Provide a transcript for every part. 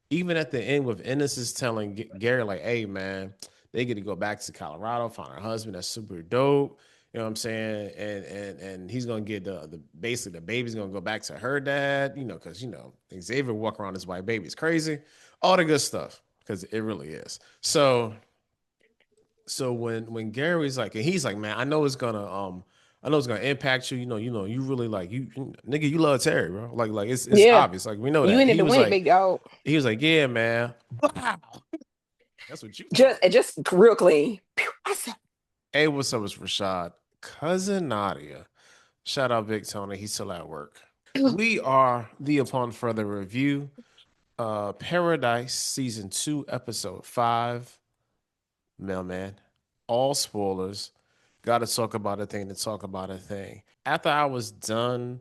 even at the end with Ennis is telling Gary like, "Hey man, they get to go back to Colorado, find her husband. That's super dope." You know what I'm saying? And he's gonna get the basically the baby's gonna go back to her dad. You know, because Xavier walk around his white baby is crazy, all the good stuff because it really is. So when Gary's like, and he's like, man, I know it's gonna impact you. You really like nigga, you love Teri, bro. Like it's Yeah, obvious. Like we know you that. in it to win, big dog. He was like, yeah, man. Wow. That's what you thought. Just real clean. Pew, I said, Hey, what's up? It's Rashad. Cousin Nadia. Shout out Big Tony. He's still at work. We are the Upon Further Review. Paradise Season 2, Episode 5. Mailman. All spoilers. Gotta talk about a thing to talk about a thing. After I was done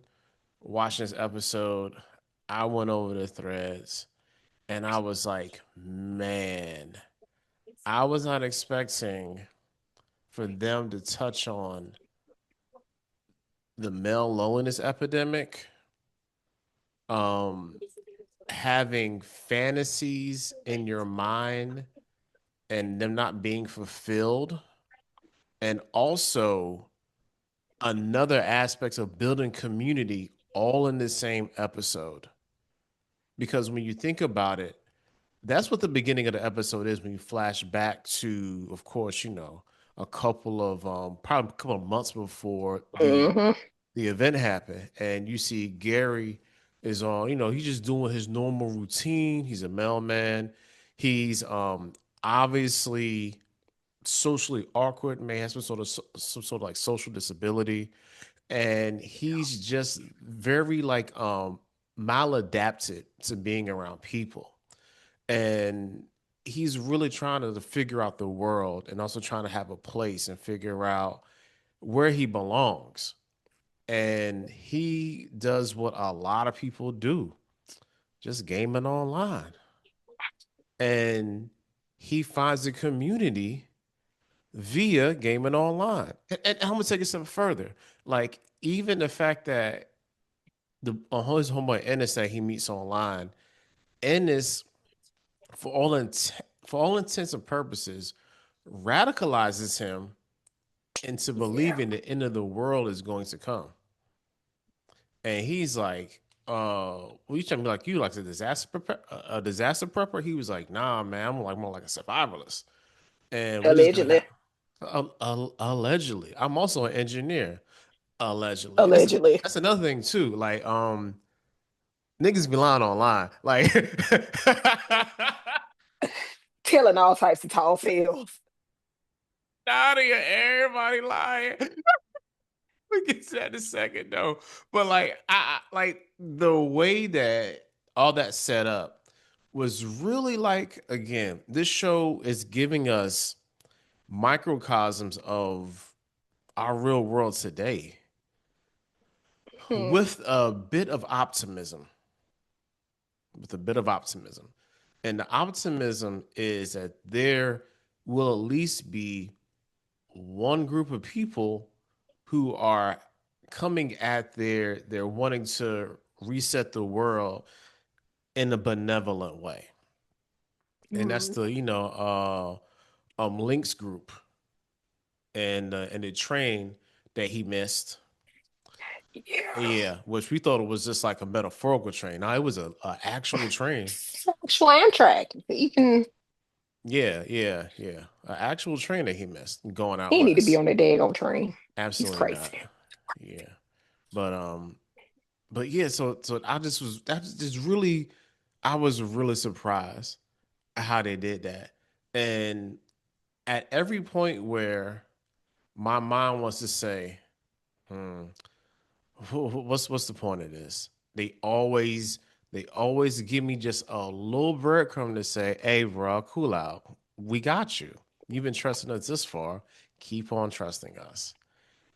watching this episode, I went over the threads and I was like, man, I was not expecting for them to touch on the male loneliness epidemic, um, having fantasies in your mind and them not being fulfilled, and also another aspect of building community all in the same episode. Because when you think about it, that's what the beginning of the episode is when you flash back to, of course, a couple of probably a couple of months before mm-hmm. the event happened, and you see Gary is on, he's just doing his normal routine. He's a mailman. He's obviously socially awkward, may have some sort of like social disability, and he's just very like maladapted to being around people, and he's really trying to figure out the world and also trying to have a place and figure out where he belongs. And he does what a lot of people do, just gaming online. And he finds a community via gaming online. And I'm gonna take it a step further. Like, even the fact that his homeboy Ennis that he meets online, Ennis, for all intents and purposes, radicalizes him into Yeah. believing the end of the world is going to come. And he's like, well, you tell me like you like a disaster prepper. He was like, nah, man, I'm like more like a survivalist, and we just gonna Allegedly. have allegedly. I'm also an engineer. Allegedly, Allegedly. that's another thing too. Like, niggas be lying online. Like, Telling all types of tall tales. out of here, everybody lying. We get to that in a second though. But like like the way that all that set up was really like, again, this show is giving us microcosms of our real world today Hmm. with a bit of optimism. With a bit of optimism. And the optimism is that there will at least be one group of people who are coming at they're wanting to reset the world in a benevolent way. And that's Hmm. the Links group and the train that he missed. Yeah. Yeah, which we thought it was just like a metaphorical train. No, it was a actual train. Slam track. You can. Yeah. An actual train that he missed going out He need to be west. on that daggone train. He's Absolutely crazy. not. Yeah. But yeah, so that just really, I was really surprised at how they did that. And at every point where my mind wants to say, hmm, what's the point of this? They always give me just a little breadcrumb to say, hey bro, cool out. We got you. You've been trusting us this far. Keep on trusting us.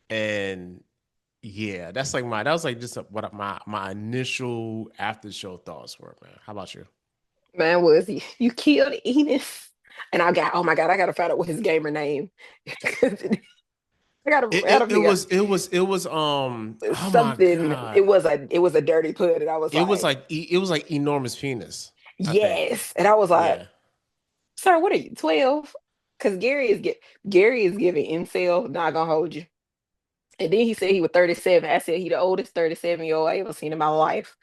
And yeah, that was like just what my initial after show thoughts were, man. How about you? Man, was he? You killed Ennis. And I got, oh my God, I gotta find out what his gamer name. It, I gotta it, it figure was it was it was oh my something. god. It was a dirty put, and I was It was like, like it was like enormous penis. I think. Yes. And I was like, Yeah. sir, what are you, 12? Because Gary is giving incel, not gonna hold you. And then he said he was 37. I said he the oldest 37-year-old I ever seen in my life.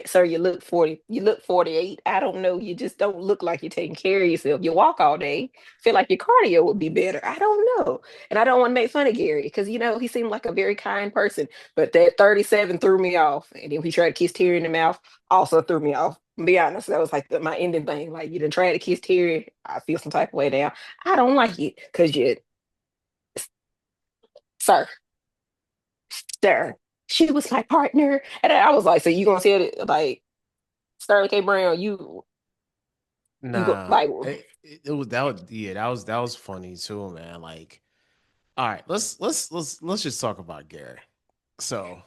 Sir, you look 40. You look 48. I don't know. You just don't look like you're taking care of yourself. You walk all day. Feel like your cardio would be better. I don't know. And I don't want to make fun of Gary because, he seemed like a very kind person. But that 37 threw me off. And then he tried to kiss Terry in the mouth, also threw me off. Be honest, that was like my ending thing. Like, you didn't try to kiss Terry. I feel some type of way now. I don't like it because sir, sir, she was my partner. And I was like, so you going to tell it, like, Sterling K. Brown, you go Nah. like It was that was yeah, that was funny too, man. Like, all right, let's just talk about Gary. So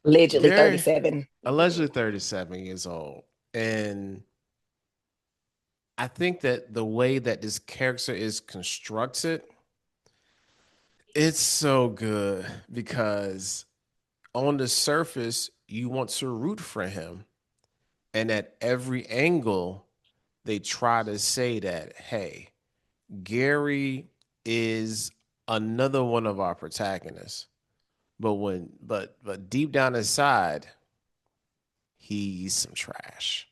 allegedly Gary, 37. allegedly 37 years old. And I think that the way that this character is constructed, it's so good because on the surface, you want to root for him. And at every angle, they try to say that, hey, Gary is another one of our protagonists. But deep down inside, he's some trash.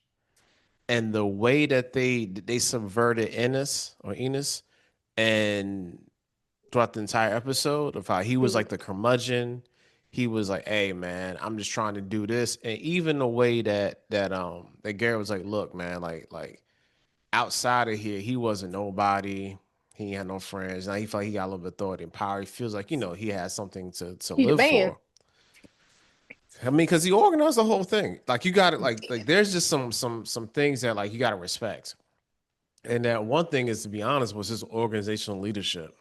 And the way that they subverted Ennis and throughout the entire episode of how he was Mm. like the curmudgeon, he was like, hey man, I'm just trying to do this. And even the way that Gary was like, look, man, like outside of here, he wasn't nobody. He had no friends. Now he felt like he got a little bit of authority and power. He feels like, he has something to He's a live man. for. I mean, because he organized the whole thing. Like you got it. Like there's just some things that like you got to respect. And that one thing is, to be honest, was his organizational leadership.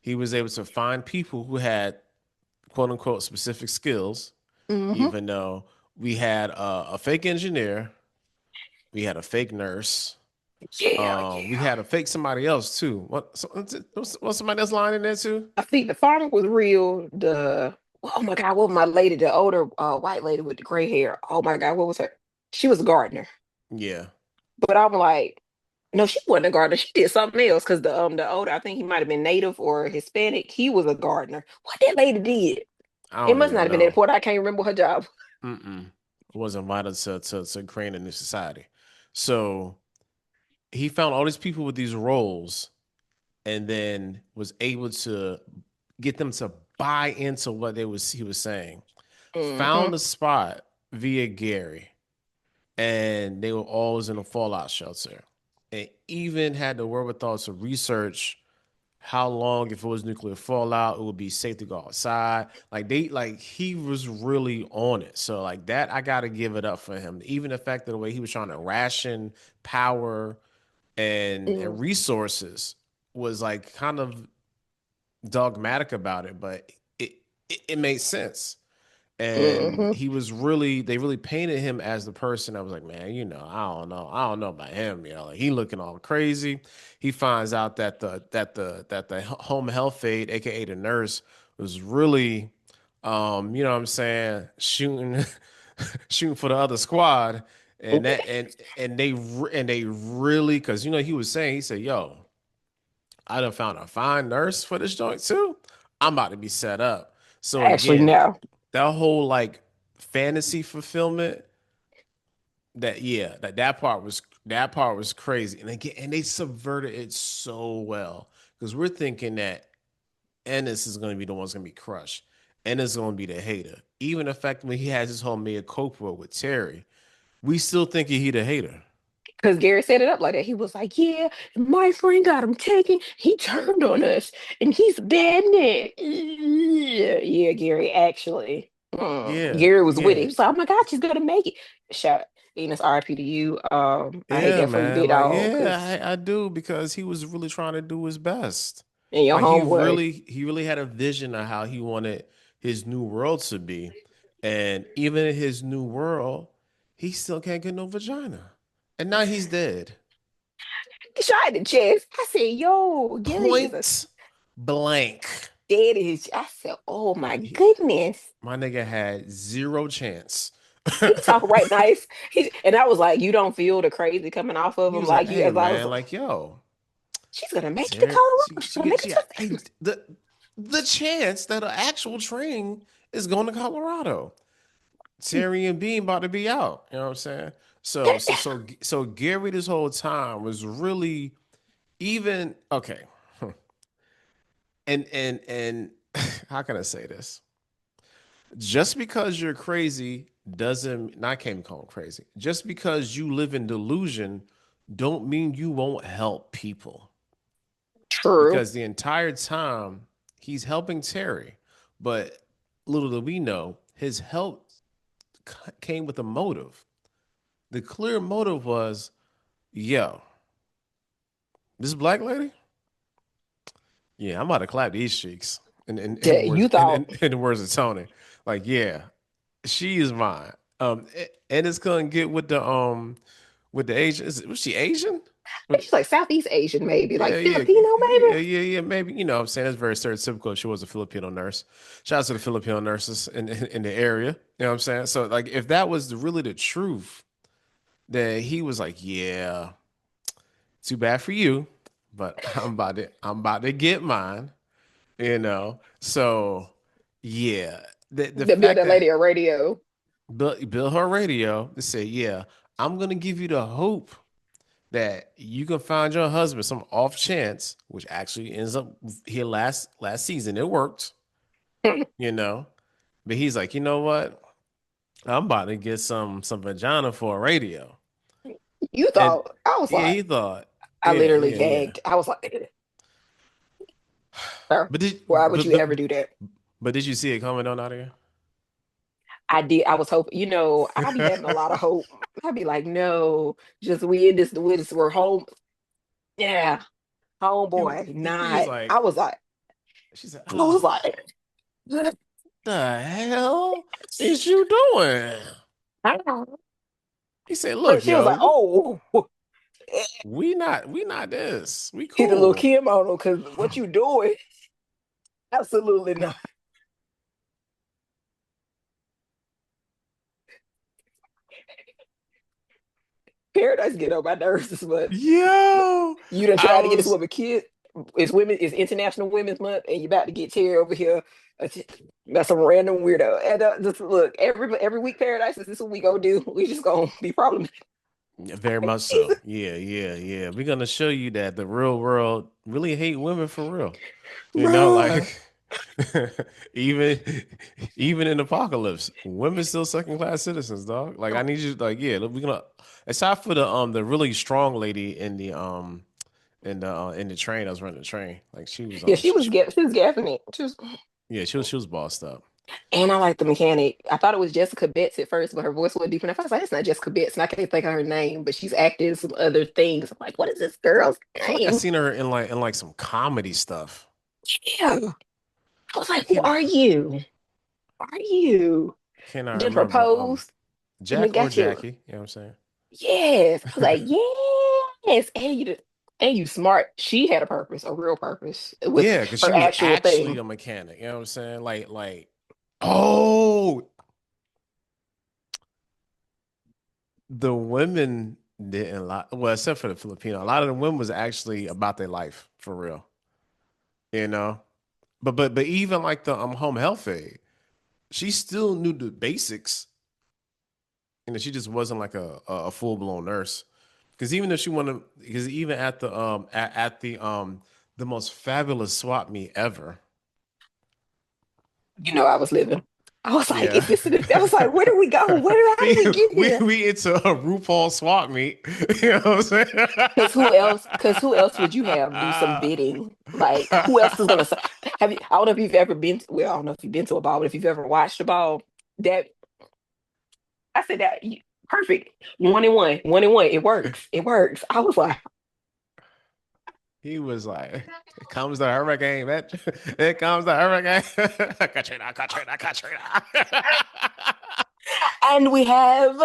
He was able to find people who had quote unquote specific skills, Hmm. even though we had a fake engineer, we had a fake nurse, Yeah, we yeah. had a fake somebody else too. What's somebody else lying in there too? I think the farmer was real. Oh my God, what was my lady, the older white lady with the gray hair? Oh my God, what was her? She was a gardener. Yeah, But I'm like, no, she wasn't a gardener. She did something else because the older, I think he might have been Native or Hispanic. He was a gardener. What that lady did? I It don't must not even have been that know. important. I can't remember her job. Mm-mm. Wasn't vital to create a new society. So he found all these people with these roles and then was able to get them to buy into what he was saying. Hmm. Found a spot via Gary, and they were always in a fallout shelter, and even had the wherewithal to research how long, if it was nuclear fallout, it would be safe to go outside. Like he was really on it. So like that, I gotta give it up for him. Even the fact that the way he was trying to ration power and resources was like kind of dogmatic about it, but it made sense. And Hmm. he was really they really painted him as the person that was like, man, I don't know about him, like he looking all crazy. He finds out that the home health aide, aka the nurse, was really you know what I'm saying, shooting shooting for the other squad. And that and they really, because he was saying, he said, yo, I done found a fine nurse for this joint too. I'm about to be set up. So Actually, again, no. that whole like fantasy fulfillment, that part was crazy. And again, and they subverted it so well. Because we're thinking that Ennis is gonna be the one that's gonna be crushed. Ennis is gonna be the hater. Even the fact when he has his whole mea culpa with Teri, we still thinking he the hater. Because Gary set it up like that. He was like, yeah, my friend got him taken. He turned on us and he's a bad man. Yeah, Gary, actually. Yeah, Gary was with it. He yeah. was like, oh my God, she's going to make it. Shout Enos RIP to you. I hate Yeah, that for you, man. big Like, dog, yeah, because I do, because he was really trying to do his best. and your Like homeboy. he really had a vision of how he wanted his new world to be. And even in his new world, he still can't get no vagina. And now he's dead. Shot in the chest. I said, yo, Gary is a Point blank. dead in his. I said, oh my He, goodness. my nigga had zero chance He was talking right nice. And I was like, you don't feel the crazy coming off of He him was like, like you. "Hey As I was, man, like yo, she's gonna make it to Terry, Colorado. She's she gonna get make it she, to. hey, the chance that an actual train is going to Colorado. Terry and Bean about to be out. You know what I'm saying? So Gary this whole time was really even okay. And how can I say this? Just because you're crazy doesn't not can't call him crazy. Just because you live in delusion don't mean you won't help people. True. Because the entire time he's helping Terry, but little do we know, his help came with a motive. The clear motive was, yo, this black lady, yeah, I'm about to clap these cheeks. In the That words you thought in the words of Tony, like, yeah, she is mine. And it's gonna get with the Asian. Was she Asian? she's like Southeast Asian, maybe like Yeah, yeah, Filipino, maybe. yeah. Maybe you know what I'm saying that's very stereotypical. She was a Filipino nurse. Shout out to the Filipino nurses in the area. You know what I'm saying? So like, if that was really the truth, then he was like, yeah, too bad for you, but I'm about to get mine. You know, so yeah, the To build fact that that lady a radio. build her radio to say, yeah, I'm gonna give you the hope that you can find your husband some off chance, which actually ends up here last season. It worked, you know. But he's like, you know what? I'm about to get some vagina for a radio. You And thought I was yeah, like, he thought, I yeah, literally yeah, yeah. gagged. I was like, sir, But why would you ever do that? did you see it coming on out of here? I did. I was hoping, I be having a lot of hope. I'd be like, no, just we're home. Yeah, homeboy, He was not. like, she said, I was oh, like, the hell is you doing? He said, look, she was like, yo, oh, we not this. We hit a little cool. Kim on him because what you doing? Absolutely not. Paradise get on my nerves as much. Yo, You done I tried to get this was woman kid. It's International Women's Month, and you about to get Terry over here. That's some random weirdo. And just look, every week Paradise is this what we gonna do. We just gonna be problematic. very much so. Yeah, yeah, yeah. We're gonna show you that the real world really hate women for real. You know, Bruh. like even even in apocalypse, women still second class citizens, dog. Like I need you, like yeah, we're gonna aside for the really strong lady in the train. I was running the train. Like she was Yeah, she was gassing it. yeah, she was bossed up. And I like the mechanic. I thought it was Jessica Betts at first, but her voice wasn't deep enough. I was like, it's not Jessica Betts, and I can't think of her name, but she's acted in some other things. I'm like, what is this girl's I feel like I name? seen her in like some comedy stuff. Yeah. I was I like, who can't are you? Who are you? can I Then remember proposed and then Jack or got you. Jackie, you know what I'm saying? Yes. I was like, yes. And you smart. She had a purpose, a real purpose with Yeah, because she her was actual actually thing. a mechanic, you know what I'm saying? Oh, the women didn't lie. Well, except for the Filipino, a lot of the women was actually about their life for real, you know. But even like the home health aide, she still knew the basics. You know, she just wasn't like a full blown nurse. Because even if she wanted, because even at the most fabulous swap meet ever. I was living. I was like, Yeah. is this? I was like, where do we go? How did we, we get here? we into a RuPaul swap meet. You know what I'm saying? Because who else? Because who else would you have do some bidding? Like, who else is gonna say? Have you? I don't know if you've ever been. Well, I don't know if you've been to a ball, but if you've ever watched a ball, that I said that perfect. 1 and 1, 1 and 1. It works. It works. I was like, He was like, "It comes the hurricane, bitch. It comes the hurricane. Katrina, Katrina, Katrina." and we have.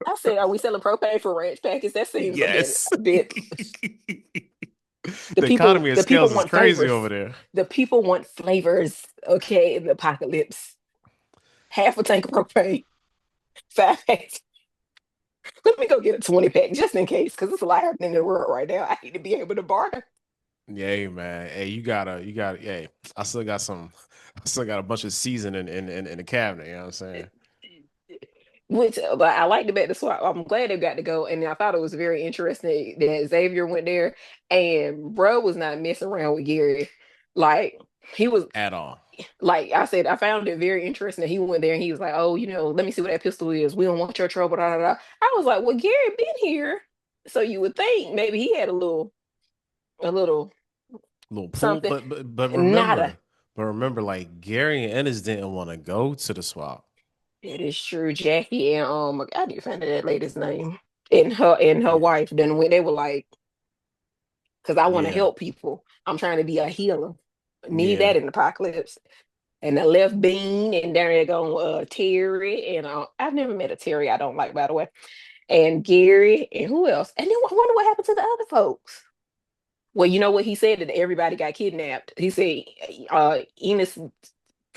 I said, are we selling propane for ranch packets? That seems Yes. a bit. The The people, economy of the people scales is want crazy flavors. over there. The people want flavors. Okay, in the apocalypse, half a tank of propane. Facts. Let me go get a 20 pack just in case, because it's a lot happening in the world right now. I need to be able to barter. Yeah, man. Hey, you gotta. Hey, I still got some. I still got a bunch of seasoning in the cabinet. You know what I'm saying? Which, but I liked it back to swap. I'm glad they got to go, and I thought it was very interesting that Xavier went there, and bro was not messing around with Gary. Like he was, At all. like I said, I found it very interesting that he went there and he was like, "Oh, let me see what that pistol is. We don't want your trouble." Da, da, da. I was like, "Well, Gary been here, so you would think maybe he had a little Little pool, something." but Nada. remember, like Gary and Ennis didn't want to go to the swap. It is true. Jackie and I didn't find that lady's name. And her Yeah, wife. Then when they were like, "Because I want to yeah, help people. I'm trying to be a healer. Need yeah. that in the apocalypse." And I left Bean, and there they go, Terry, and I've never met a Terry I don't like, by the way, and Gary, and who else? And then I wonder what happened to the other folks. Well, you know what he said, that everybody got kidnapped. He said Ennis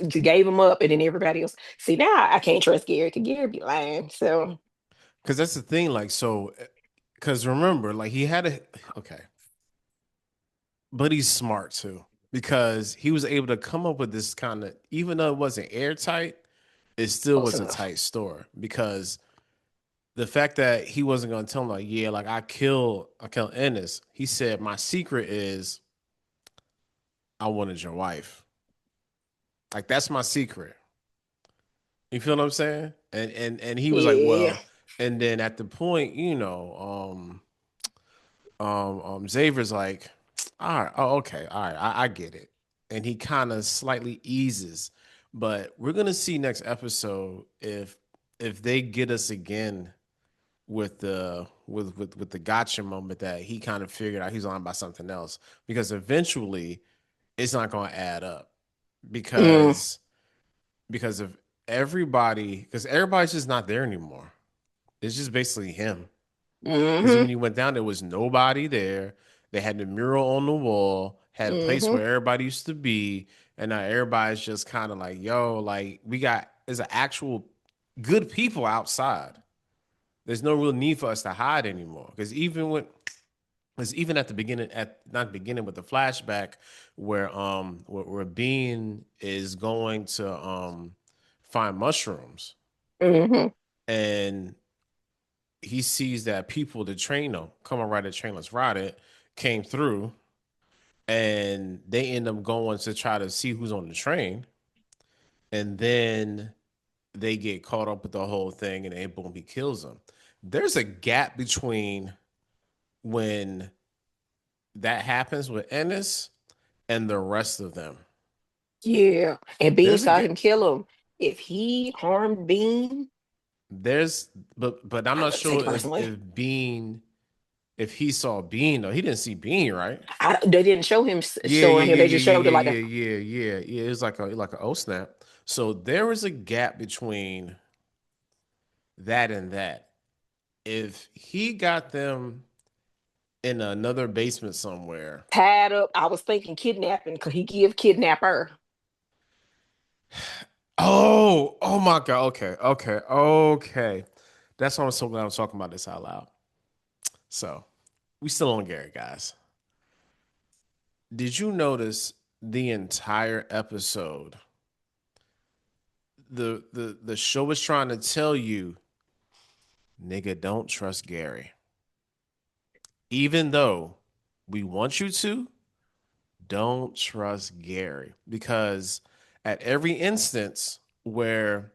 gave him up, and then everybody else. See, now I can't trust Gary because Gary be lying. So, Because that's the thing. Like, so, because remember, like he had a okay, but he's smart too because he was able to come up with this kind of, even though it wasn't airtight, it still close was a enough. tight store because the fact that he wasn't gonna tell him like, yeah, like I killed Ennis. He said, my secret is I wanted your wife. Like that's my secret. You feel what I'm saying? And he was like, Yeah. well, and then at the point, Xavier's like, all right, oh, okay, all right, I get it. And he kind of slightly eases. But we're gonna see next episode if they get us again with the gotcha moment that he kind of figured out he's on about something else. Because eventually it's not gonna add up. Mm, Because of everybody, because everybody's just not there anymore. It's just basically him. Because mm-hmm. when he went down, there was nobody there. They had the mural on the wall, had a place Mm-hmm. where everybody used to be, and now everybody's just kind of like, yo, like we got there's an actual good people outside. There's no real need for us to hide anymore. Because even at the beginning, at not the beginning, but the flashback where Bean is going to find mushrooms Mm-hmm. and he sees that people, the train, no, come on, ride the train, let's ride it, came through, and they end up going to try to see who's on the train, and then they get caught up with the whole thing, and then boom, he kills them. There's a gap between when that happens with Ennis and the rest of them. Yeah. And Bean There's a saw gap. him kill him. If he harmed Bean, There's, but I'm I not wouldn't take sure it personally. if he saw Bean though. He didn't see Bean, right? They didn't show him Yeah, yeah, showing him. yeah, They yeah, just showed it yeah, like a yeah, yeah, yeah, yeah. It was like a oh snap. So there was a gap between that and that. If he got them in another basement somewhere, tied up. I was thinking kidnapping. Could he give kidnapper? oh my God. Okay, okay, okay. That's why I'm so glad I'm talking about this out loud. So we still on Gary, guys. Did you notice the entire episode? The show is trying to tell you, nigga, don't trust Gary. Even though we want you to, don't trust Gary because at every instance where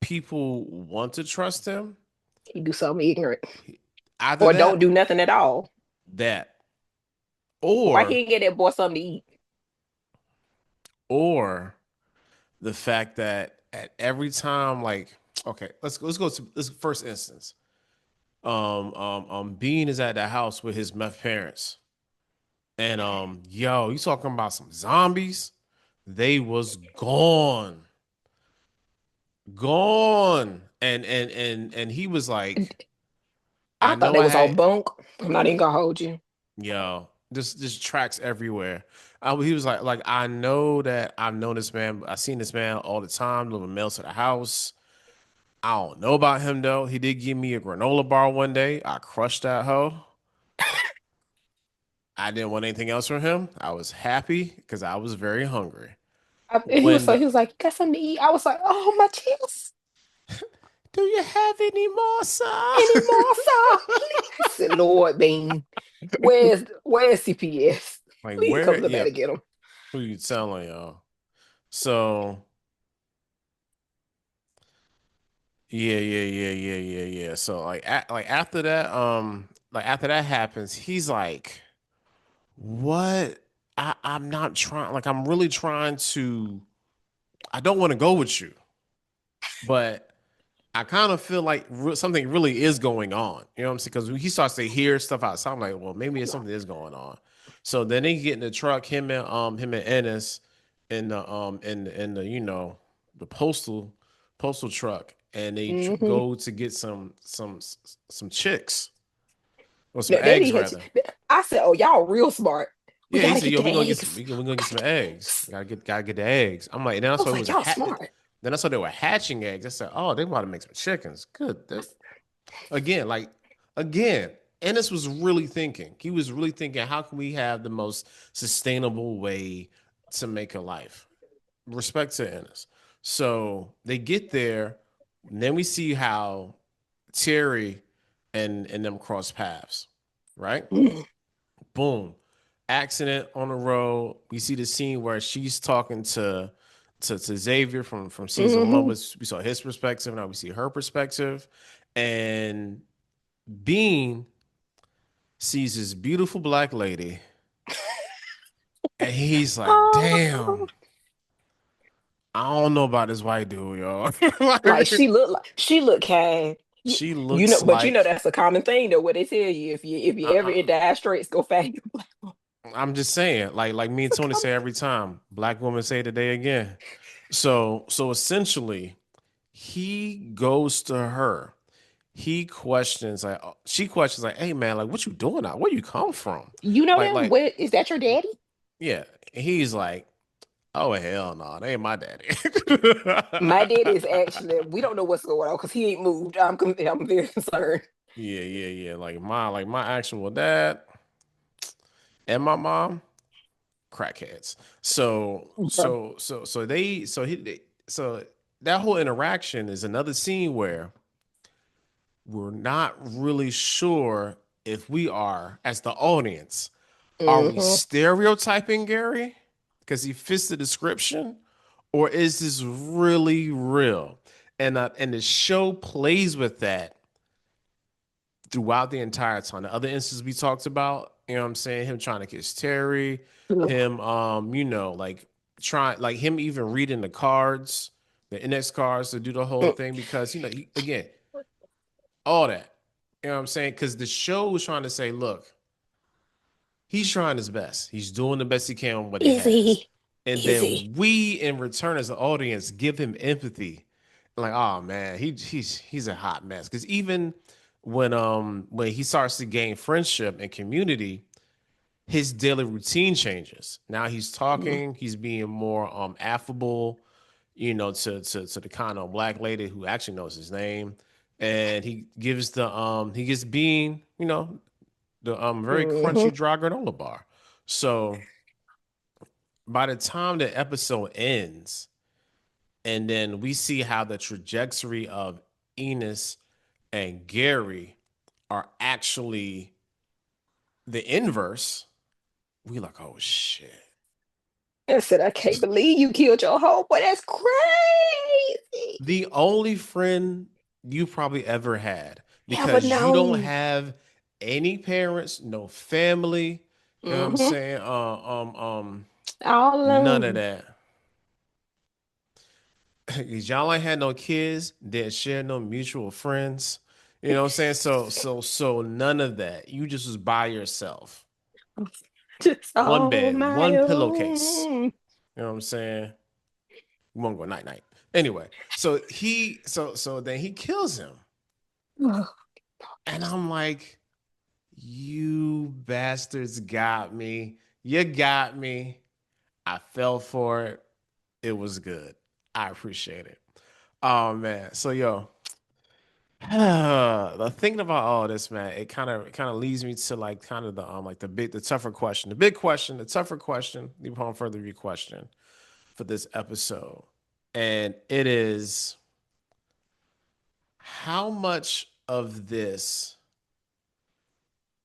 people want to trust him, He do something ignorant either or don't that, do nothing at all. that, Why he or ain't get that boy something to eat? or the fact that at every time, like, okay, let's go to this first instance. Bean is at the house with his meth parents, and yo, you talking about some zombies? They was gone, and he was like, I I thought know that I was all had, bunk. I'm not even gonna hold you. yo, just tracks everywhere. He was like I know that I've known this man, I've seen this man all the time, living mail to the house. I don't know about him though. He did give me a granola bar one day. I crushed that hoe. I didn't want anything else from him. I was happy because I was very hungry. He was When so the he was like, "You got something to eat?" I was like, "Oh, my chest Do you have any more, sir? anymore, sir? Please." I said, "Lord, Bean, where's CPS? Like Please where? come to the Yeah, back to get him." who you telling, y'all? So yeah. So like after that, like after that happens, he's like, "What? I'm not trying. Like I'm really trying to. I don't want to go with you, but." I kind of feel like something really is going on. You know what I'm saying? Because he starts to hear stuff outside. I'm like, well, maybe it's something is going on. So then they get in the truck, him and Ennis in the the postal truck, and they Hmm. go to get some chicks or some Now, that eggs he had. rather. I said, "Oh, y'all real smart. We Yeah, he gotta said, get "Yo, the we're eggs." gonna get some eggs. Gotta get the eggs." I'm like, then I I saw was it like, was "Y'all smart." then I saw they were hatching eggs. I said, "Oh, they want to make some chickens. Good. Again, like again, Ennis was really thinking. He was really thinking, how can we have the most sustainable way to make a life? Respect to Ennis. So they get there, and then we see how Teri and them cross paths, right? Mm-hmm. Boom. Accident on the road. We see the scene where she's talking to Xavier from season one. Hmm. We saw his perspective. Now we see her perspective. And Bean sees this beautiful black lady, and he's like, Oh, "Damn, I don't know about this white dude, y'all." like Like, she looked kind. she You know, looks but you know like that's a common thing though. What they tell you if you ever uh, in dire straits, go find your black woman. I'm just saying, like me and It's a Tony common say every time, black women say today again. So essentially, he goes to her. He questions like she questions like, "Hey man, like what you doing out? Where you come from?" You know them? Like What is that your daddy? yeah. He's like, "Oh hell no, they ain't my daddy." My daddy is actually, we don't know what's going on because he ain't moved. I'm very concerned. Yeah. Like my actual dad and my mom, crackheads. Bro. So that whole interaction is another scene where we're not really sure if we are, as the audience, are we Hmm. stereotyping Gary because he fits the description, or is this really real? And the show plays with that throughout the entire time. The other instances we talked about, you know what I'm saying? Him trying to kiss Teri, him like trying like him even reading the cards, the index cards to do the whole thing because again, all that. You know what I'm saying? Because the show was trying to say, look, he's trying his best. He's doing the best he can with what he Is has. he? And Is he? then we in return as the audience give him empathy. Like, oh man, he's a hot mess. Because even when he starts to gain friendship and community, his daily routine changes. Now he's talking, he's being more affable, to the kind of black lady who actually knows his name. And he gives Bean, the very Mm-hmm. crunchy dry granola bar. So by the time the episode ends, and then we see how the trajectory of Enos and Gary are actually the inverse, we like, oh shit. I said, I can't believe you killed your whole boy. That's crazy. The only friend you probably ever had Ever because you don't known. have any parents, no family. You know what I'm Mm-hmm. saying? All None of alone. that. Y'all ain't had no kids, didn't share no mutual friends. You know what I'm saying? So none of that. You just was by yourself. Just One on bed, my one pillowcase. own. You know what I'm saying? We won't go night night. Anyway, so then he kills him. And I'm like, you bastards got me. You got me. I fell for it. It was good. I appreciate it. Oh man. So yo. The thinking about all this, man, it kind of leads me to like kind of the tougher question, the big question, the tougher question, the upon further review question for this episode, and it is how much of this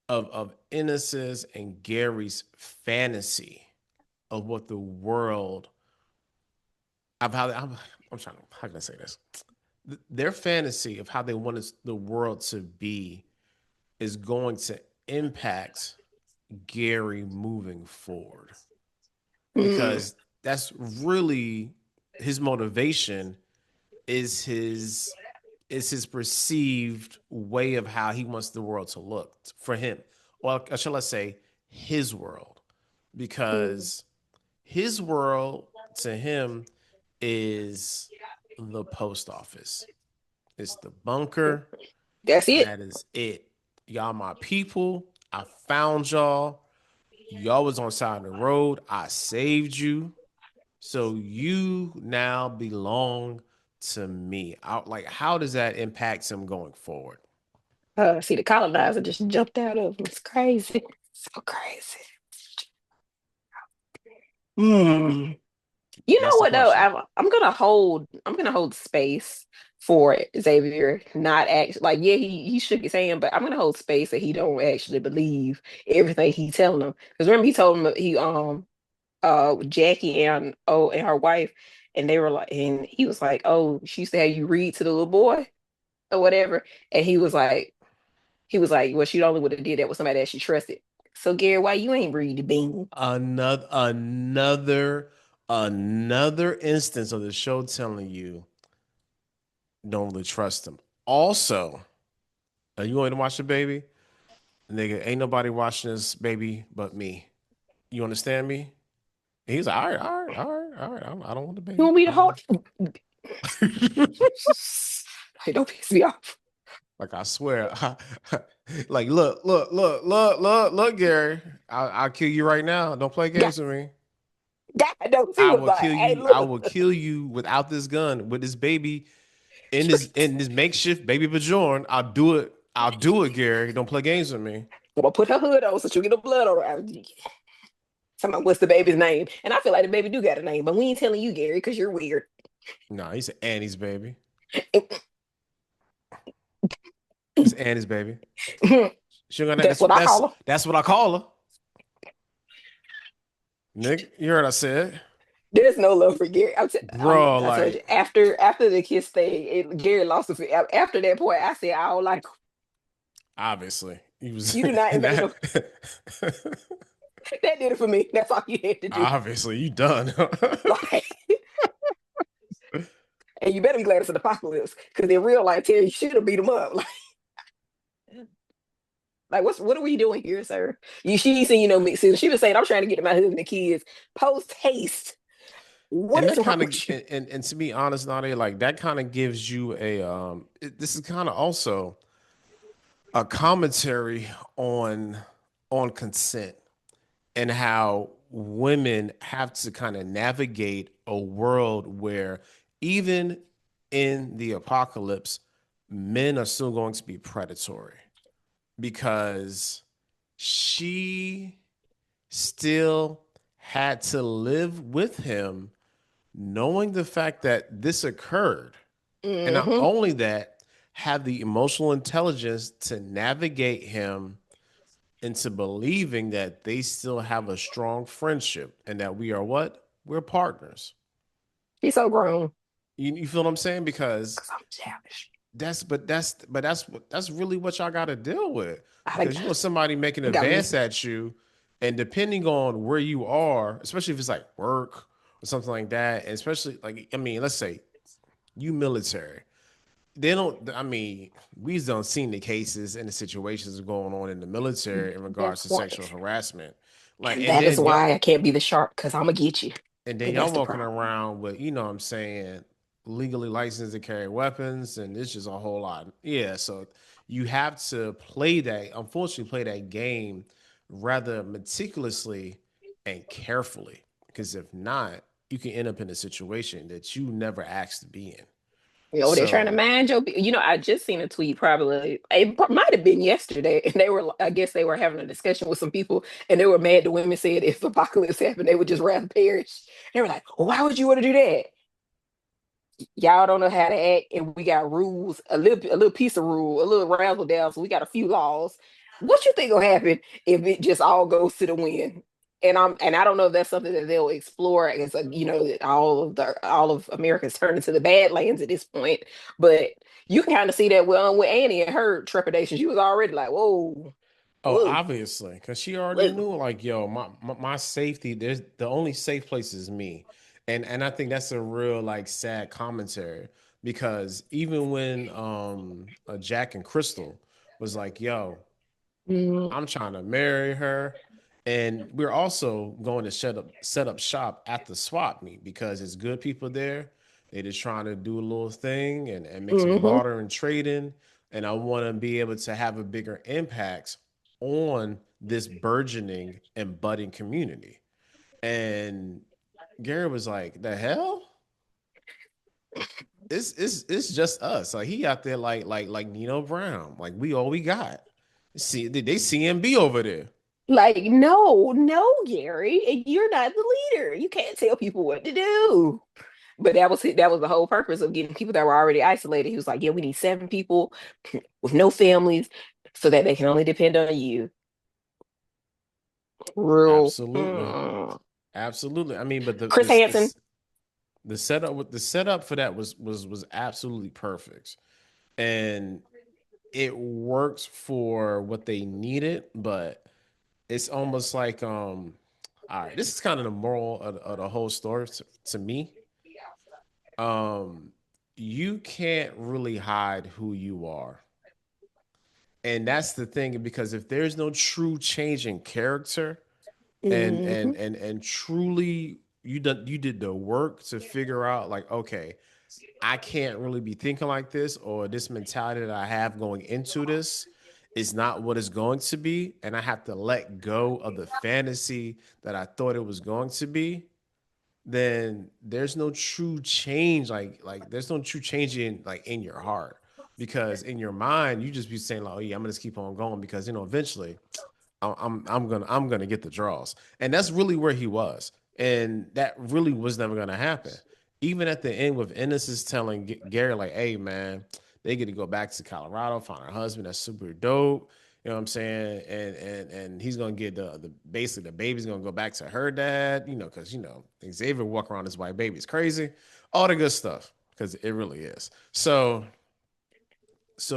of Ennis's and Gary's fantasy of what the world of how I'm trying to how can I say this? Their fantasy of how they want the world to be is going to impact Gary moving forward Mm, because that's really his motivation is his perceived way of how he wants the world to look for him. Or shall I say his world? mm. Because his world to him is the post office. It's the bunker. That's it. That is it. Y'all my people. I found y'all. Y'all was on side of the road. I saved you. So you now belong to me. Like, how does that impact him going forward? See, the colonizer just jumped out of him. It's crazy. So crazy. Mm. You know That's the what though? question. I'm gonna hold space for it, Xavier. Not act like yeah, he shook his hand, but I'm gonna hold space that he don't actually believe everything he telling them. Because remember he told him he Jackie and her wife, and they were like, and he was like, oh, she used to have you read to the little boy or whatever, and he was like, well, she only would have did that with somebody that she trusted. So Gary, why you ain't read the bean? Another instance of the show telling you don't really trust him. Also, are you going to watch the baby? Nigga, ain't nobody watching this baby but me. You understand me? He's like, all right, all right, all right, all right. I don't want the You baby. want me I to don't hold? want. Like, don't piss me off. Like I swear, like look, Gary. I'll kill you right now. Don't play God, games with me. God, don't. He I was will like, kill hey, you. I look, will kill you without this gun, with this baby in this makeshift baby Bajorn. I'll do it. I'll do it, Gary. Don't play games with me. I'm gonna put her hood on so she'll get the blood on her. Somebody, what's the baby's name? And I feel like the baby do got a name, but we ain't telling you, Gary, because you're weird. No, he's Annie's baby. It's Annie's baby. She gonna That's what I call her. that's what I call her. Nick, you heard I said, There's no love for Gary. bro. I told you Like after the kiss thing, Gary lost his. After that point, I said, I don't like obviously he was you. Do not and invade that them. That did it for me. That's all you had to do. obviously you done. Like, and you better be glad it's an apocalypse, because in real life, Terry should have beat him up. Like, what are we doing here, sir? She seen me. See, she was saying, I'm trying to get to my husband and kids post haste. What And is that wrong kind of with you? and to be honest, Nadia, like that kind of gives you this is kind of also a commentary on consent and how women have to kind of navigate a world where even in the apocalypse, men are still going to be predatory because she still had to live with him knowing the fact that this occurred. And not Hmm. only that, have the emotional intelligence to navigate him into believing that they still have a strong friendship and that we are what? We're partners. She's so grown. You feel what I'm saying? Because Because I'm childish. that's really what y'all got to deal with. I Because you know somebody making an got to advance listen. at you, and depending on where you are, especially if it's like work or something like that, and especially like I mean, let's say you military, they don't. I mean, we've done seen the cases and the situations going on in the military in That's regards to what, sexual harassment. Like, and that is why I can't be the shark, because I'm going to get you. and then And y'all that's the walking problem. around with, you know what I'm saying, legally licensed to carry weapons, and it's just a whole lot. Yeah, so you have to play that, unfortunately, play that game rather meticulously and carefully. Because if not, you can end up in a situation that you never asked to be in. You know, they're trying to So, mind your. I just seen a tweet. Probably it might have been yesterday, and they were. I guess they were having a discussion with some people, and they were mad. The women said if apocalypse happened, they would just rather perish. They were like, well, "Why would you want to do that? Y'all don't know how to act, and we got rules. A little piece of rule, a little razzle dazzle. So we got a few laws. What you think will happen if it just all goes to the wind?" And I don't know if that's something that they'll explore as that all of America's turned into the Badlands at this point. But you can kind of see that with Annie and her trepidation. She was already like, "Whoa, oh, whoa, obviously, because she already whoa." knew, like, yo, my safety. There's the only safe place is me, and I think that's a real like sad commentary because even when Jack and Crystal was like, yo, Mm, I'm trying to marry her. And we're also going to set up shop at the swap meet because it's good people there. They just trying to do a little thing and make some hmm barter and trading. And I want to be able to have a bigger impact on this burgeoning and budding community. And Gary was like, the hell? It's just us. Like he out there like Nino Brown. Like we all we got. See they CMB over there. Like, no, no, Gary, you're not the leader. You can't tell people what to do. But that was it. That was the whole purpose of getting people that were already isolated. He was like, "Yeah, we need 7 people with no families, so that they can only depend on you." Real. Absolutely. Absolutely. I mean, but the Chris this Hansen. this the setup for that was absolutely perfect. And it works for what they needed, but it's almost like all right, this is kind of the moral of the whole story to me. Um you can't really hide who you are. And that's the thing because if there's no true change in character, and Hmm and truly you did the work to figure out like okay, I can't really be thinking like this, or this mentality that I have going into this is not what it's going to be, and I have to let go of the fantasy that I thought it was going to be. Then there's no true change, like there's no true change in your heart, because in your mind you just be saying like, oh yeah, I'm gonna just keep on going because eventually I'm gonna get the draws, and that's really where he was, and that really was never gonna happen. Even at the end, with Ennis is telling Gary like, "Hey man, they get to go back to Colorado, find her husband. That's super dope." You know what I'm saying? And he's gonna get the basically the baby's gonna go back to her dad. Because Xavier walk around his white baby is crazy, all the good stuff because it really is. So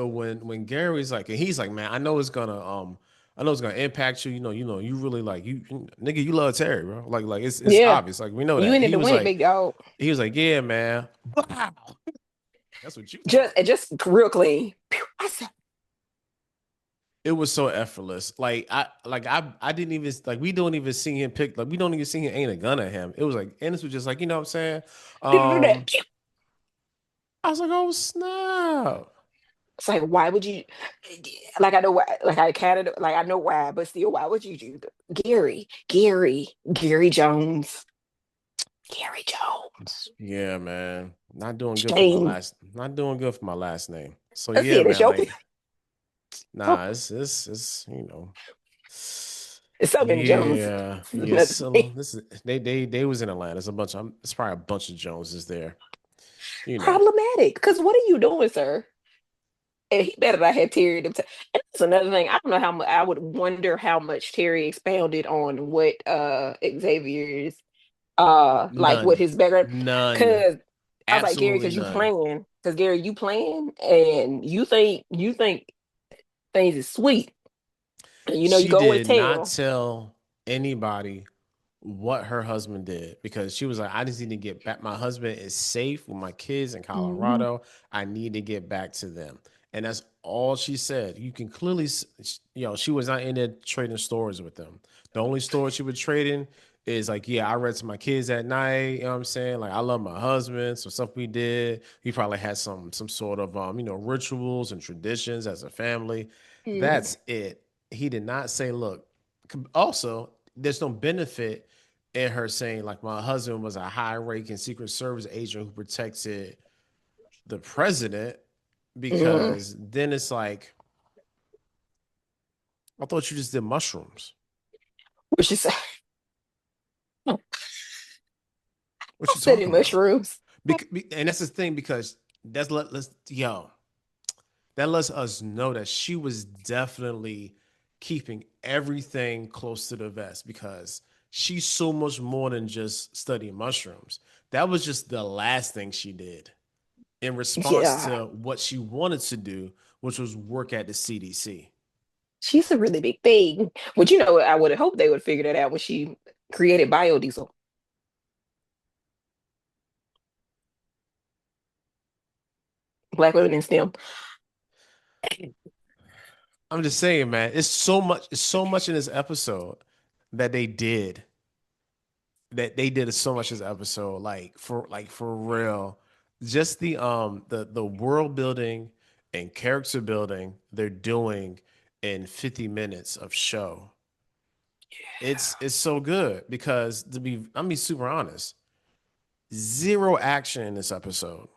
when Gary's like, and he's like, man, I know it's gonna impact you. You really like nigga, you love Terry, bro. Like it's Yeah, obvious. Like we know you that. in it to win it, big dog. He was like, yeah, man. Wow. That's what you Just thought. just real clean. Pew, I said, It was so effortless. I didn't even like we don't even see him pick like we don't even see him aim a gun at him. It was like Ennis was just like, you know what I'm saying? "Do that." Um, Pew. I was like, oh snap. It's like, why would you? Like, I know why. Like, I kind of like I know why, but still, why would you do that? Gary Jones, Gary Jones. Yeah, man. Shame. Not doing good for my last name. So I yeah, said, it's man, your like oh, nah, it's. it's so many Jones. Yeah, yes. Another So thing. this is they was in Atlanta. It's a bunch of it's probably a bunch of Joneses there. You know. Problematic. Because what are you doing, sir? And he better not have Terry. And that's another thing. I don't know how much. I would wonder how much Terry expounded on what Xavier's like what None. his background. None. Because I was like, Gary, Absolutely because you none. playing. Because Gary, you playing, and you think things is sweet. And you She go and did not tell. tell anybody what her husband did because she was like, I just need to get back. My husband is safe with my kids in Mhm. Colorado. I need to get back to them. And that's all she said. You can clearly, she was not in there trading stores with them. The only store she would trade in is like, yeah, I read to my kids at night. You know what I'm saying? Like, I love my husband. Some stuff we did. We probably had some sort of, rituals and traditions as a family. Mhm. That's it. He did not say, look, also, there's no benefit in her saying like my husband was a high ranking Secret Service agent who protected. the president Mm. because then it's like, I thought you just did mushrooms. Which is, I What you study talking about? mushrooms. And that's the thing because let's yo, that lets us know that she was definitely keeping everything close to the vest because she's so much more than just studying mushrooms. That was just the last thing she did in response Yeah, to what she wanted to do, which was work at the CDC. she's a really big thing. But you know, I would have hoped they would figure that out when she created biodiesel. Black women in STEM. I'm just saying, man, it's so much in this episode that they did so much this episode, like for real. Just the world building and character building they're doing in 50 minutes of show. It's so good because I'm be super honest, zero action in this episode.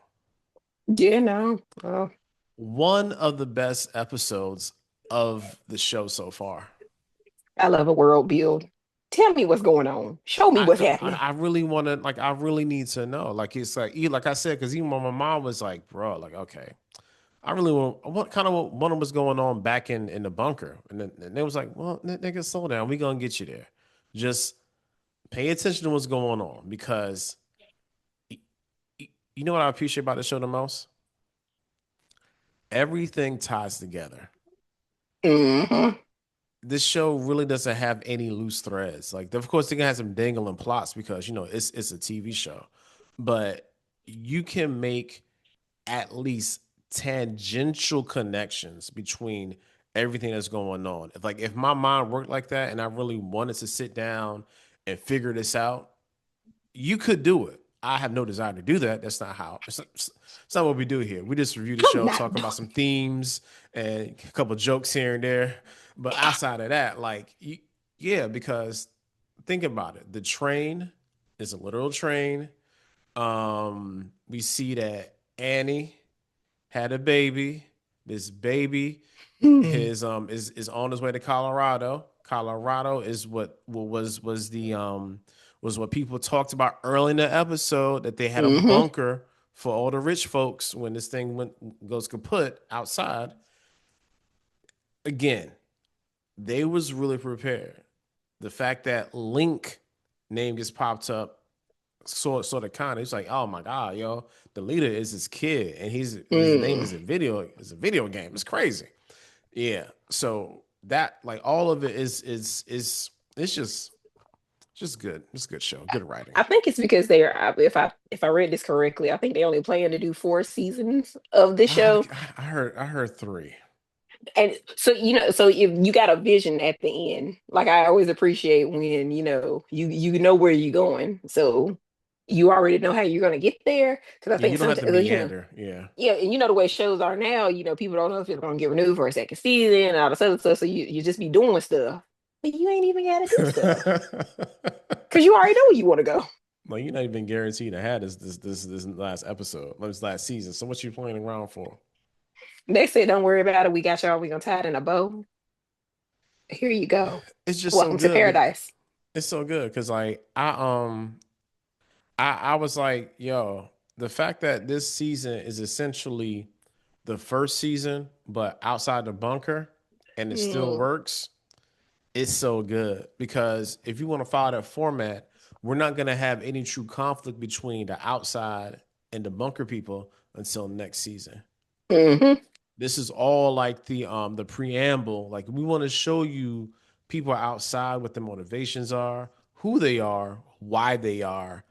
Yeah, no. One of the best episodes of the show so far. I love a world build. Tell me what's going on. Show me I what's no, happening. I really want to like I really need to know. Like it's like I said, because even when my mom was like, bro, like okay, I really want what kind of what was going on back in the bunker, and they was like, well, nigga, slow down, we gonna get you there. Just pay attention to what's going on because y- you know what I appreciate about the show the most? Everything ties together. Hmm. This show really doesn't have any loose threads. Like, of course, they can have some dangling plots because it's a TV show, but you can make at least tangential connections between everything that's going on. If my mind worked like that and I really wanted to sit down and figure this out, you could do it. I have no desire to do that. That's not how. It's not what we do here. We just review the I'm show, not talk about some themes and a couple jokes here and there. But outside of that, yeah, because think about it. The train is a literal train. We see that Annie had a baby. This baby doing. is on his way to Colorado. Colorado is what was the was what people talked about early in the episode that they had a Hmm. bunker for all the rich folks when this thing goes kaput outside. Again, they was really prepared. The fact that Link name just popped up sort of kind of it's like, oh my god, yo, the leader is his kid and his name Mm. is a video game. It's crazy. Yeah. So that like all of it is it's just good. It's a good show. Good writing. I think it's because if I read this correctly, I think they only plan to do 4 seasons of the I, show. I heard three. And so so if you got a vision at the end, like I always appreciate when you know where you're going, so you already know how you're gonna get there. Because I Yeah, you think don't have to sometimes meander. Yeah. yeah, and you know the way shows are now, people don't know if it's gonna get renewed for a second season and all this other stuff. So you just be doing stuff, but you ain't even gotta do stuff because you already know where you want to go. Like you're not even guaranteed to have this last episode, this last season. So what you playing around for? They said, "Don't worry about it. We got y'all. We gonna tie it in a bow. Here you go. It's just so Welcome to good. paradise." It's so good because like I was like, yo, the fact that this season is essentially the first season, but outside the bunker, and it still Mm, works. It's so good because if you want to follow that format, we're not going to have any true conflict between the outside and the bunker people until next season. hmm. This is all like the preamble. Like we want to show you people outside what the motivations are, who they are, why they are,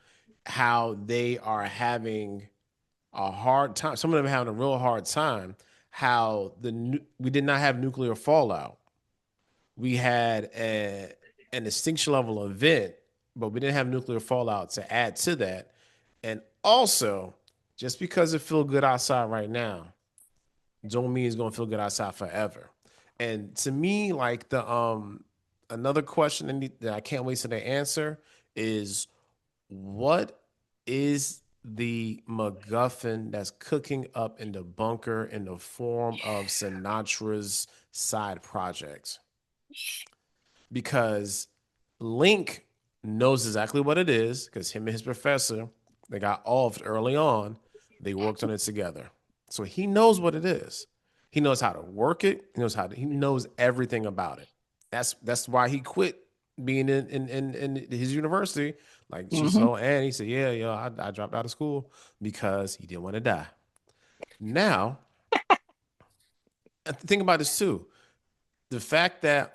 how they are having a hard time. Some of them are having a real hard time. How we did not have nuclear fallout. We had an extinction level event, but we didn't have nuclear fallout to add to that. And also, just because it feel good outside right now, don't mean it's gonna feel good outside forever. And to me, like the another question that I can't wait to the answer is what is the MacGuffin that's cooking up in the bunker in the form of Sinatra's side projects? Because Link knows exactly what it is because him and his professor, they got offed early on. They worked on it together. So he knows what it is. He knows how to work it. He knows everything about it. That's why he quit being in his university. Like she Hmm. told Annie, he said, yeah, I dropped out of school because he didn't want to die. Now, think about this too. The fact that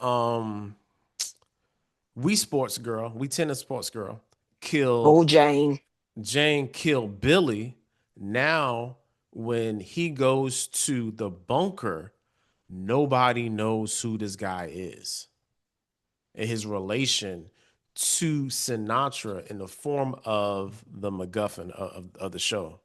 we tennis sports girl, killed Oh, Jane. Jane killed Billy. Now, when he goes to the bunker, nobody knows who this guy is and his relation to Sinatra in the form of the MacGuffin of the show.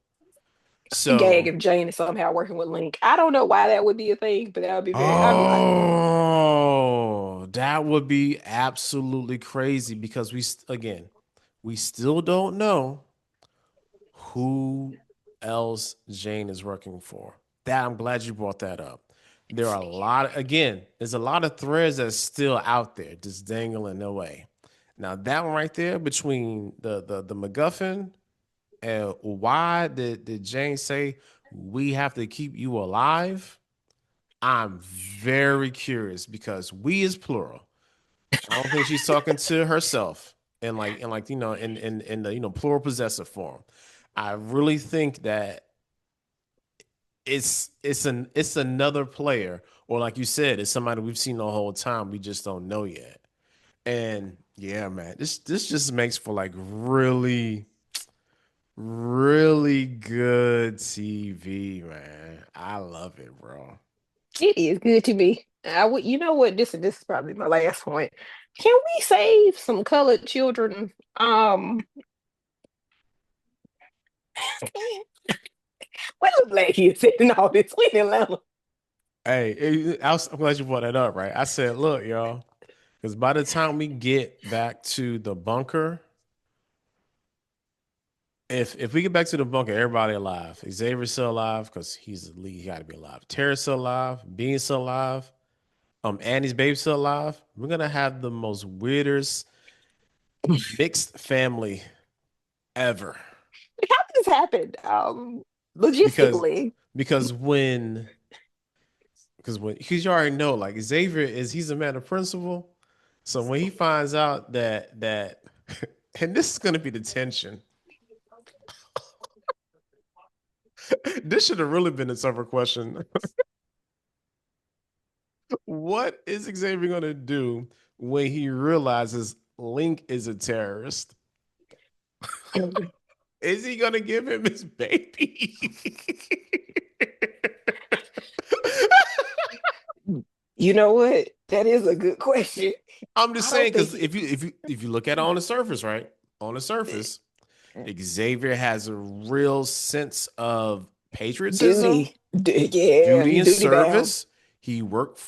Gag So, if Jane is somehow working with Link. I don't know why that would be a thing, but that would be very. I'd be like, oh, that would be absolutely crazy because again, we still don't know who else Jane is working for. That I'm glad you brought that up. There are a lot, again, there's a lot of threads that's still out there, just dangling away. Now that one right there between the MacGuffin and why did Jane say we have to keep you alive? I'm very curious because we is plural. I don't think she's talking to herself and in the plural possessive form. I really think that it's another player, or like you said, it's somebody we've seen the whole time. We just don't know yet. And yeah, man, this just makes for like really, really good TV, man. I love it, bro. it is good to be. I would, you know what? This is probably my last point. Can we save some colored children? Where the black kids at in all this? We in Atlanta. Hey, I'm glad you brought that up, right? I said, look, y'all, because by the time we get back to the bunker, if we get back to the bunker, everybody alive. Xavier's still alive because he's the lead. He got to be alive. Tara's still alive. Bean's still alive. Annie's baby's still alive. We're gonna have the most weirdest mixed family ever How did this happen? because Logistically. because because you already know like Xavier he's a man of principle. So when he finds out that and this is gonna be the tension. This should have really been a tougher question. What is Xavier gonna do when he realizes Link is a terrorist? Is he gonna give him his baby? You know what? That is a good question. I'm just I saying don't because think if you look at it on the surface, right? On the surface, Xavier has a real sense of patriotism, duty. Yeah, duty, he's and duty bound. service.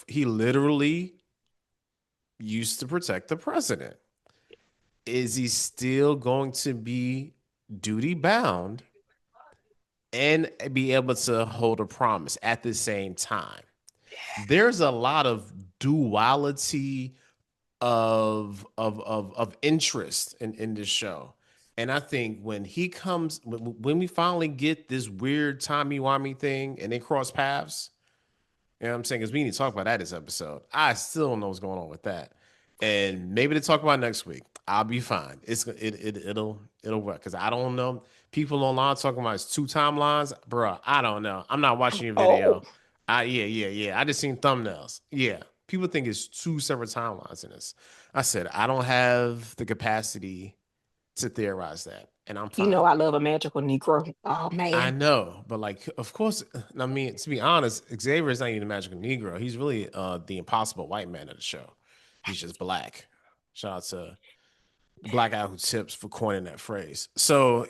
He literally used to protect the president. Is he still going to be duty bound and be able to hold a promise at the same time? There's a lot of duality of interest in this show. And I think when we finally get this weird timey-wimey thing and they cross paths, you know what I'm saying? Because we need to talk about that this episode. I still don't know what's going on with that. And maybe to talk about next week. I'll be fine. It'll work. Because I don't know. People online talking about it's two timelines. Bruh, I don't know. I'm not watching your Oh, video. Yeah. I just seen thumbnails. Yeah. People think it's two separate timelines in this. I said, I don't have the capacity to theorize that. And I'm you fine. know I love a magical Negro. Oh I man. know, but like, of course, I mean, to be honest, Xavier is not even a magical Negro. He's really the impossible white man of the show. He's just black. Shout out to the black guy who tips for coining that phrase. So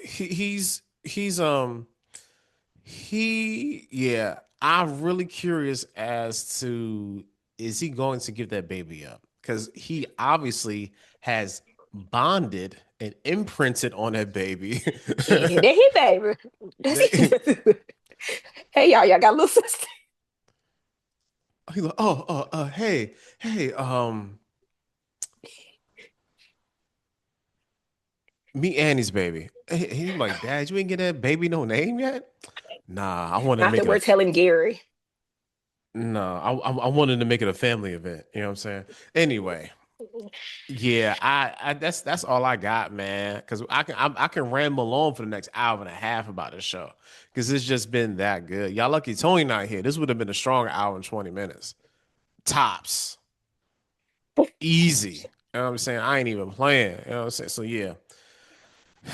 yeah. I'm really curious as to is he going to give that baby up? Because he obviously has bonded and imprinted on that baby. Yeah, that hit baby. That's They, it. Hey y'all got a little sister. he like, hey, hey, meet Annie's baby. He's like, Dad, you ain't get that baby no name yet? Nah, I wanted to Not make that it a. we're telling Gary. Nah, I wanted to make it a family event. You know what I'm saying? Anyway, yeah, I that's all I got, man. Because I can ramble on for the next hour and a half about this show because it's just been that good. Y'all lucky Tony not here. This would have been a strong hour and 20 minutes tops, easy. You know what I'm saying? I ain't even playing. You know what I'm saying? So yeah,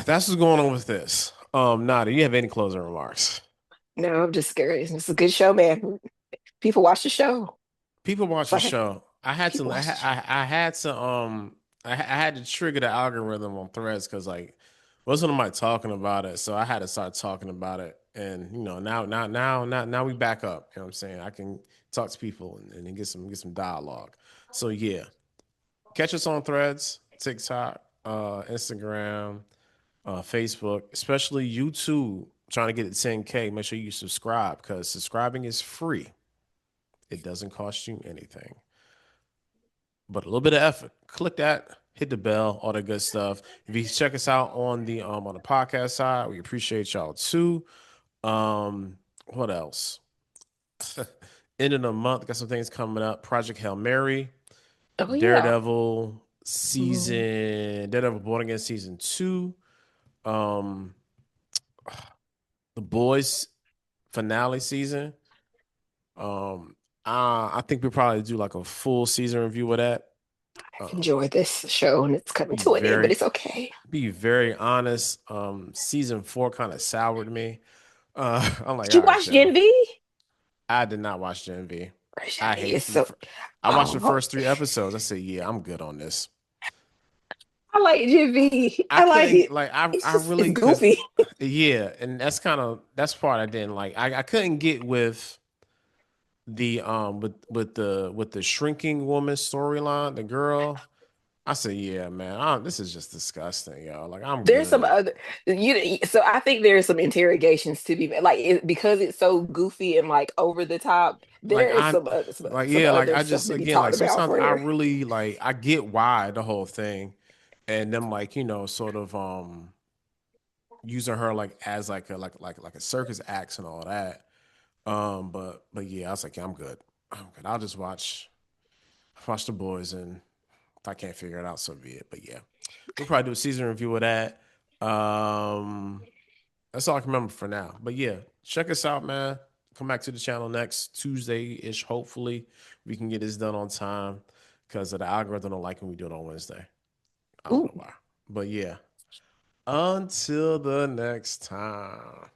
that's what's going on with this. Nada, you have any closing remarks? No, I'm just scared. It's a good show, man. People watch the show. People watch It's the like show. I had people to. watch the show. I had to. I had to trigger the algorithm on Threads because like wasn't nobody talking about it, so I had to start talking about it. And now we back up. You know what I'm saying? I can talk to people and get some dialogue. So yeah, catch us on Threads, TikTok, Instagram, Facebook, especially YouTube. Trying to get it 10K. Make sure you subscribe because subscribing is free. It doesn't cost you anything but a little bit of effort. Click that, hit the bell, all that good stuff. If you check us out on the podcast side, we appreciate y'all too. What else? End of the month, got some things coming up. Project Hail Mary, Oh yeah. Mm. Daredevil Born Again season 2, um, The Boys finale season. Um, I think we probably do like a full season review of that. I've Um, enjoyed this show and it's coming be to an end, but very it's okay. be very honest. Season 4 kind of soured me. I'm like, Did you all right, watch yo. Gen V? I did not watch Gen V. Gen I V is hate so I watched the oh, first 3 episodes. I said, yeah, I'm good on this. I like Gen V. I I like couldn't it. like It's I just it's really cause goofy. yeah, and that's part I didn't like. I couldn't get with the with the shrinking woman storyline, the girl. I said, yeah, man, this is just disgusting, yo. Like I'm There's some good. other so I think there's some interrogations to be made. Like because it's so goofy and like over the top, like there is I some, like some yeah, like other I stuff just to be again like talked about sometimes for I here. really like I get why the whole thing and them like sort of using her like as like a circus acts and all that. But yeah, I was like, yeah, I'm good. I'm good. I'll just watch the boys and if I can't figure it out, so be it. But yeah, we'll probably do a season review of that. Um that's all I can remember for now. But yeah, check us out, man. Come back to the channel next Tuesday ish. Hopefully, we can get this done on time because the algorithm don't like when we do it on Wednesday. I don't know Ooh. why. But yeah, until the next time.